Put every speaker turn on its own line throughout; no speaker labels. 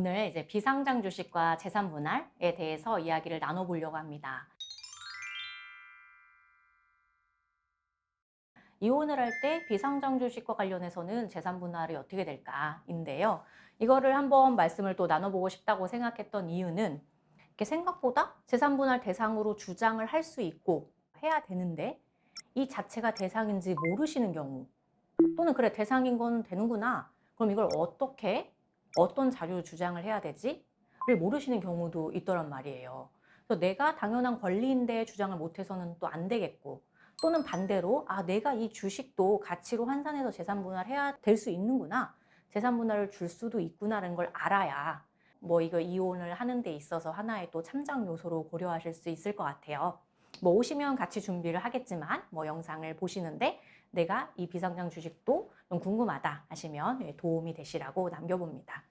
오늘 이제 비상장 주식과 재산 분할에 대해서 이야기를 나눠보려고 합니다. 이혼을 할 때 비상장 주식과 관련해서는 재산 분할이 어떻게 될까인데요. 이거를 한번 말씀을 또 나눠보고 싶다고 생각했던 이유는 이렇게 생각보다 재산 분할 대상으로 주장을 할 수 있고 해야 되는데 이 자체가 대상인지 모르시는 경우, 또는 그래 대상인 건 되는구나, 그럼 이걸 어떻게 어떤 자료로 주장을 해야 되지? 를 모르시는 경우도 있더란 말이에요. 그래서 내가 당연한 권리인데 주장을 못해서는 또 안 되겠고, 또는 반대로 내가 이 주식도 가치로 환산해서 재산 분할해야 될 수 있는구나, 재산 분할을 줄 수도 있구나라는 걸 알아야 이거 이혼을 하는 데 있어서 하나의 또 참작 요소로 고려하실 수 있을 것 같아요. 오시면 같이 준비를 하겠지만 영상을 보시는데 내가 이 비상장 주식도 좀 궁금하다 하시면 도움이 되시라고 남겨봅니다.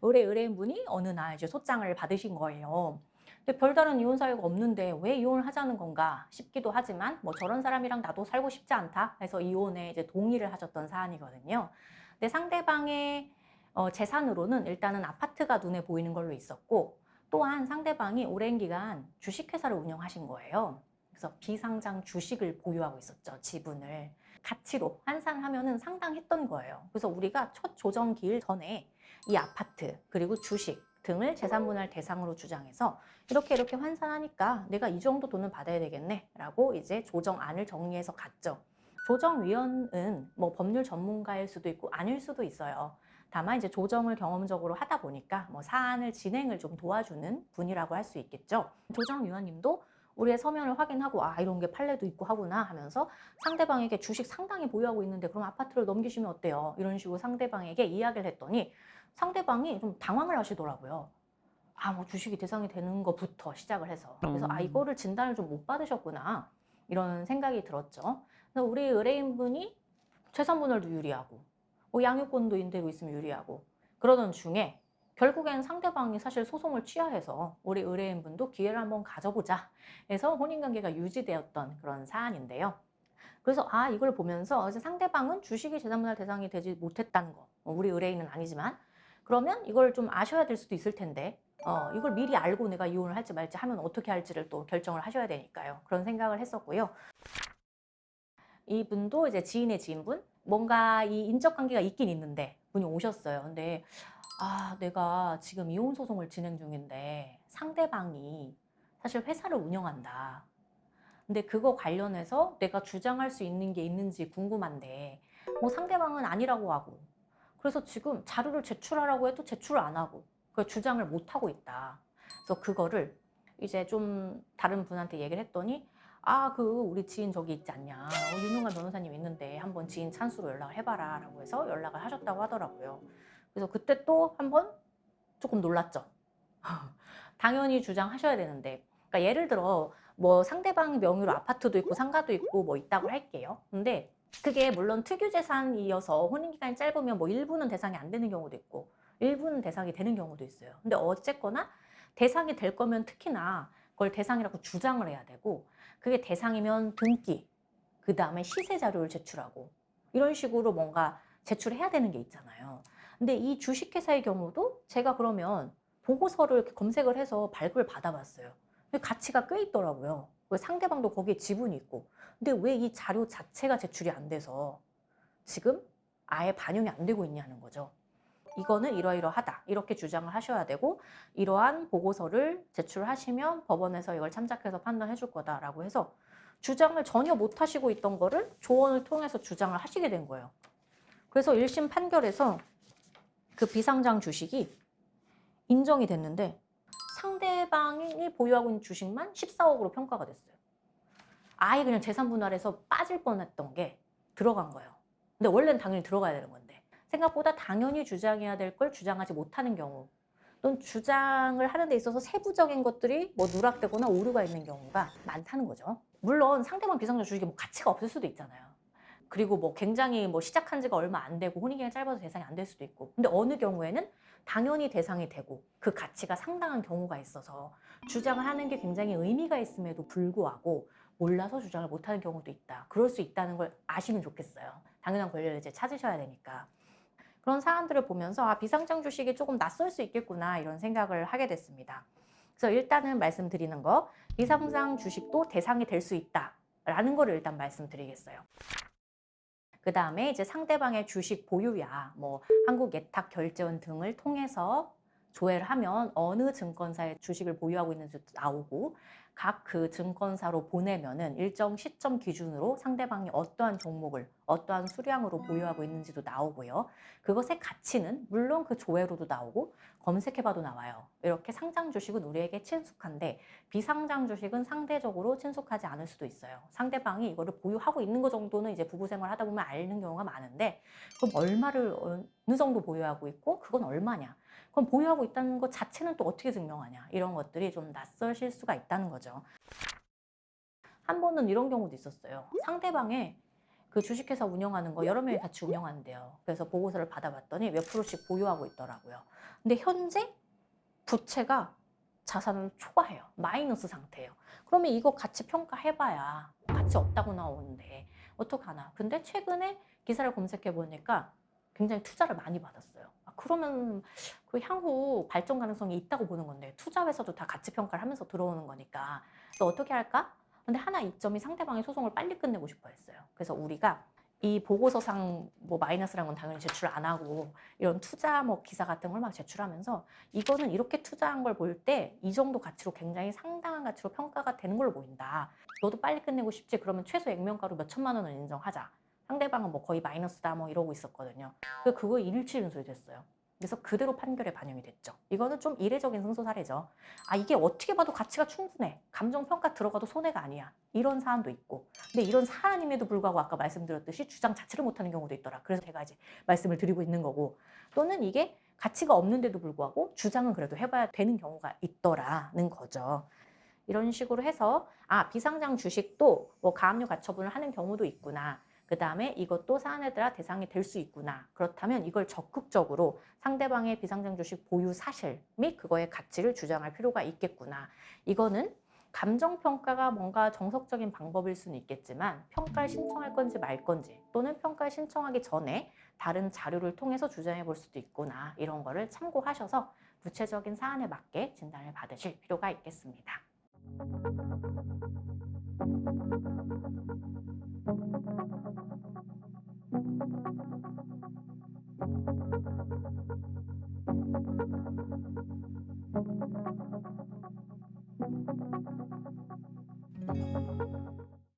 의뢰 의뢰인분이 어느 날 이제 소장을 받으신 거예요. 근데 별다른 이혼 사유가 없는데 왜 이혼을 하자는 건가 싶기도 하지만 저런 사람이랑 나도 살고 싶지 않다 해서 이혼에 이제 동의를 하셨던 사안이거든요. 근데 상대방의 재산으로는 일단은 아파트가 눈에 보이는 걸로 있었고, 또한 상대방이 오랜 기간 주식회사를 운영하신 거예요. 그래서 비상장 주식을 보유하고 있었죠. 지분을. 가치로 환산하면은 상당했던 거예요. 그래서 우리가 첫 조정기일 전에 이 아파트 그리고 주식 등을 재산분할 대상으로 주장해서 이렇게 환산하니까 내가 이 정도 돈은 받아야 되겠네 라고 이제 조정안을 정리해서 갔죠. 조정위원은 법률 전문가일 수도 있고 아닐 수도 있어요. 다만 이제 조정을 경험적으로 하다 보니까 사안을 진행을 좀 도와주는 분이라고 할 수 있겠죠. 조정위원님도 우리의 서면을 확인하고 이런 게 판례도 있고 하구나 하면서 상대방에게 주식 상당히 보유하고 있는데 그럼 아파트를 넘기시면 어때요? 이런 식으로 상대방에게 이야기를 했더니 상대방이 좀 당황을 하시더라고요. 주식이 대상이 되는 것부터 시작을 해서. 그래서 이거를 진단을 좀 못 받으셨구나, 이런 생각이 들었죠. 그래서 우리 의뢰인분이 재산분할도 유리하고 양육권도 인되고 있으면 유리하고 그러던 중에 결국엔 상대방이 사실 소송을 취하해서 우리 의뢰인분도 기회를 한번 가져보자 해서 혼인관계가 유지되었던 그런 사안인데요. 그래서 이걸 보면서 이제 상대방은 주식이 재산분할 대상이 되지 못했다는 거, 우리 의뢰인은 아니지만 그러면 이걸 좀 아셔야 될 수도 있을 텐데 이걸 미리 알고 내가 이혼을 할지 말지 하면 어떻게 할지를 또 결정을 하셔야 되니까요. 그런 생각을 했었고요. 이분도 이제 지인의 지인분, 뭔가 이 인적 관계가 있긴 있는데 분이 오셨어요. 근데 내가 지금 이혼 소송을 진행 중인데 상대방이 사실 회사를 운영한다. 근데 그거 관련해서 내가 주장할 수 있는 게 있는지 궁금한데 상대방은 아니라고 하고, 그래서 지금 자료를 제출하라고 해도 제출을 안 하고 그 주장을 못 하고 있다. 그래서 그거를 이제 좀 다른 분한테 얘기를 했더니 우리 지인 저기 있지 않냐, 유명한 변호사님 있는데 한번 지인 찬스로 연락을 해봐라 라고 해서 연락을 하셨다고 하더라고요. 그래서 그때 또 한번 조금 놀랐죠. 당연히 주장하셔야 되는데, 그러니까 예를 들어 상대방 명의로 아파트도 있고 상가도 있고 있다고 할게요. 근데 그게 물론 특유재산이어서 혼인기간이 짧으면 일부는 대상이 안 되는 경우도 있고 일부는 대상이 되는 경우도 있어요. 근데 어쨌거나 대상이 될 거면 특히나 그걸 대상이라고 주장을 해야 되고, 그게 대상이면 등기, 그 다음에 시세 자료를 제출하고 이런 식으로 뭔가 제출해야 되는 게 있잖아요. 근데 이 주식회사의 경우도 제가 그러면 보고서를 이렇게 검색을 해서 발급을 받아봤어요. 근데 가치가 꽤 있더라고요. 상대방도 거기에 지분이 있고. 근데 왜 이 자료 자체가 제출이 안 돼서 지금 아예 반영이 안 되고 있냐는 거죠. 이거는 이러이러하다, 이렇게 주장을 하셔야 되고 이러한 보고서를 제출하시면 법원에서 이걸 참작해서 판단해 줄 거다라고 해서 주장을 전혀 못 하시고 있던 거를 조언을 통해서 주장을 하시게 된 거예요. 그래서 1심 판결에서 그 비상장 주식이 인정이 됐는데 상대방이 보유하고 있는 주식만 14억으로 평가가 됐어요. 아예 그냥 재산 분할에서 빠질 뻔했던 게 들어간 거예요. 근데 원래는 당연히 들어가야 되는 건데 생각보다 당연히 주장해야 될 걸 주장하지 못하는 경우, 또는 주장을 하는 데 있어서 세부적인 것들이 누락되거나 오류가 있는 경우가 많다는 거죠. 물론 상대방 비상장 주식이 가치가 없을 수도 있잖아요. 그리고 굉장히 시작한 지가 얼마 안 되고 혼인기간이 짧아서 대상이 안 될 수도 있고, 근데 어느 경우에는 당연히 대상이 되고 그 가치가 상당한 경우가 있어서 주장을 하는 게 굉장히 의미가 있음에도 불구하고 몰라서 주장을 못하는 경우도 있다. 그럴 수 있다는 걸 아시면 좋겠어요. 당연한 권리를 이제 찾으셔야 되니까. 그런 사안들을 보면서 비상장 주식이 조금 낯설 수 있겠구나 이런 생각을 하게 됐습니다. 그래서 일단은 말씀드리는 거, 비상장 주식도 대상이 될 수 있다라는 거를 일단 말씀드리겠어요. 그 다음에 이제 상대방의 주식 보유야, 뭐 한국예탁결제원 등을 통해서 조회를 하면 어느 증권사의 주식을 보유하고 있는지도 나오고, 각 그 증권사로 보내면은 일정 시점 기준으로 상대방이 어떠한 종목을 어떠한 수량으로 보유하고 있는지도 나오고요. 그것의 가치는 물론 그 조회로도 나오고 검색해봐도 나와요. 이렇게 상장 주식은 우리에게 친숙한데, 비상장 주식은 상대적으로 친숙하지 않을 수도 있어요. 상대방이 이거를 보유하고 있는 것 정도는 이제 부부 생활 하다 보면 아는 경우가 많은데, 그럼 얼마를 어느 정도 보유하고 있고 그건 얼마냐? 그럼 보유하고 있다는 것 자체는 또 어떻게 증명하냐? 이런 것들이 좀 낯설실 수가 있다는 거죠. 한 번은 이런 경우도 있었어요. 상대방의 그 주식회사 운영하는 거 여러 명이 같이 운영하는데요. 그래서 보고서를 받아봤더니 몇 프로씩 보유하고 있더라고요. 근데 현재 부채가 자산을 초과해요. 마이너스 상태예요. 그러면 이거 가치 평가해봐야 가치 없다고 나오는데 어떡하나. 근데 최근에 기사를 검색해 보니까 굉장히 투자를 많이 받았어요. 그러면 그 향후 발전 가능성이 있다고 보는 건데, 투자 회사도 다 가치 평가를 하면서 들어오는 거니까 또 어떻게 할까? 근데 하나 이점이, 상대방의 소송을 빨리 끝내고 싶어 했어요. 그래서 우리가 이 보고서상 뭐 마이너스라는 건 당연히 제출 안 하고, 이런 투자 뭐 기사 같은 걸 막 제출하면서 이거는 이렇게 투자한 걸 볼 때 이 정도 가치로 굉장히 상당한 가치로 평가가 되는 걸로 보인다. 너도 빨리 끝내고 싶지? 그러면 최소 액면가로 몇 천만 원은 인정하자. 상대방은 뭐 거의 마이너스다 뭐 이러고 있었거든요. 그거 일치윤술이 됐어요. 그래서 그대로 판결에 반영이 됐죠. 이거는 좀 이례적인 승소 사례죠. 이게 어떻게 봐도 가치가 충분해. 감정평가 들어가도 손해가 아니야. 이런 사안도 있고. 근데 이런 사안임에도 불구하고 아까 말씀드렸듯이 주장 자체를 못하는 경우도 있더라. 그래서 제가 이제 말씀을 드리고 있는 거고, 또는 이게 가치가 없는데도 불구하고 주장은 그래도 해봐야 되는 경우가 있더라는 거죠. 이런 식으로 해서 비상장 주식도 뭐 가압류 가처분을 하는 경우도 있구나. 그 다음에 이것도 사안에 따라 대상이 될 수 있구나. 그렇다면 이걸 적극적으로 상대방의 비상장 주식 보유 사실 및 그거의 가치를 주장할 필요가 있겠구나. 이거는 감정평가가 뭔가 정석적인 방법일 수는 있겠지만, 평가를 신청할 건지 말 건지, 또는 평가를 신청하기 전에 다른 자료를 통해서 주장해 볼 수도 있구나. 이런 거를 참고하셔서 구체적인 사안에 맞게 진단을 받으실 필요가 있겠습니다.